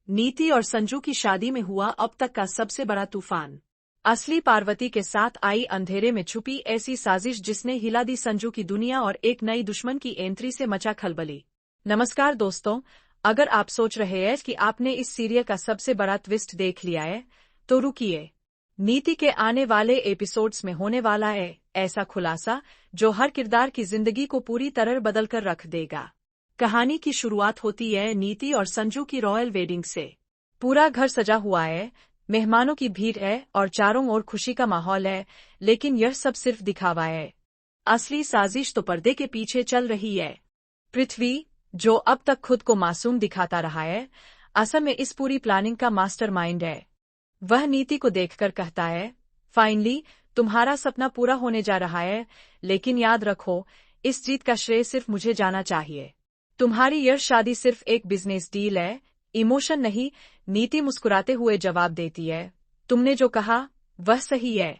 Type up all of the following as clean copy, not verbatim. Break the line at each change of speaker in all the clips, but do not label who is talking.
नीति और संजू की शादी में हुआ अब तक का सबसे बड़ा तूफान। असली पार्वती के साथ आई अंधेरे में छुपी ऐसी साजिश जिसने हिला दी संजू की दुनिया और एक नई दुश्मन की एंट्री से मचा खलबली। नमस्कार दोस्तों, अगर आप सोच रहे हैं कि आपने इस सीरियल का सबसे बड़ा ट्विस्ट देख लिया है, तो रुकिए। नीति के आने वाले एपिसोड्स में होने वाला है ऐसा खुलासा जो हर किरदार की जिंदगी को पूरी तरह बदलकर रख देगा। कहानी की शुरुआत होती है नीति और संजू की रॉयल वेडिंग से। पूरा घर सजा हुआ है, मेहमानों की भीड़ है और चारों ओर खुशी का माहौल है, लेकिन यह सब सिर्फ दिखावा है। असली साजिश तो पर्दे के पीछे चल रही है। पृथ्वी, जो अब तक खुद को मासूम दिखाता रहा है, असल में इस पूरी प्लानिंग का मास्टरमाइंड है। वह नीति को देखकर कहता है, फाइनली तुम्हारा सपना पूरा होने जा रहा है, लेकिन याद रखो, इस जीत का श्रेय सिर्फ मुझे जाना चाहिए। तुम्हारी यह शादी सिर्फ एक बिजनेस डील है, इमोशन नहीं। नीति मुस्कुराते हुए जवाब देती है, तुमने जो कहा वह सही है।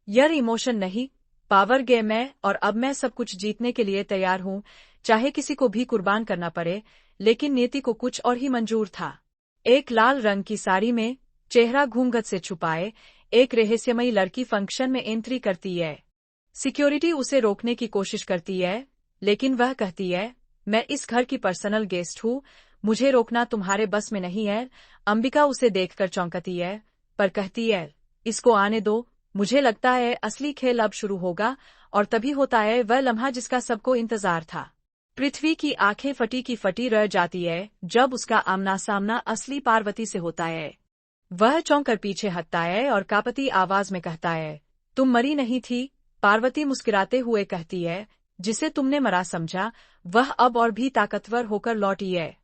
यह इमोशन नहीं, पावर गेम है और अब मैं सब कुछ जीतने के लिए तैयार हूँ, चाहे किसी को भी कुर्बान करना पड़े। लेकिन नीति को कुछ और ही मंजूर था। एक लाल रंग की साड़ी में, चेहरा घूंघट से छुपाए, एक रहस्यमयी लड़की फंक्शन में एंट्री करती है। सिक्योरिटी उसे रोकने की कोशिश करती है, लेकिन वह कहती है, मैं इस घर की पर्सनल गेस्ट हूँ, मुझे रोकना तुम्हारे बस में नहीं है। अंबिका उसे देखकर चौंकती है, पर कहती है, इसको आने दो, मुझे लगता है असली खेल अब शुरू होगा। और तभी होता है वह लम्हा जिसका सबको इंतजार था। पृथ्वी की आंखें फटी की फटी रह जाती है जब उसका आमना सामना असली पार्वती से होता है। वह चौंक पीछे हटता है और कांपती आवाज में कहता है, तुम मरी नहीं थी। पार्वती मुस्कुराते हुए कहती है, जिसे तुमने मरा समझा, वह अब और भी ताकतवर होकर लौटी है।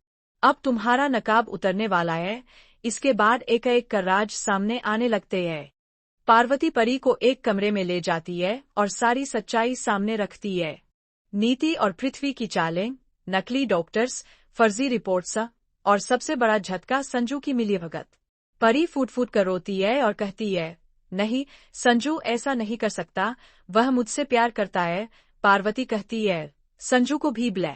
अब तुम्हारा नकाब उतरने वाला है। इसके बाद एक एक कर राज सामने आने लगते हैं। पार्वती परी को एक कमरे में ले जाती है और सारी सच्चाई सामने रखती है। नीति और पृथ्वी की चालें, नकली डॉक्टर्स, फर्जी रिपोर्ट्स और सबसे बड़ा झटका संजू की मिलीभगत। परी फूट फूट कर रोती है और कहती है, नहीं, संजू ऐसा नहीं कर सकता, वह मुझसे प्यार करता है। पार्वती कहती है, संजू को भी बुला।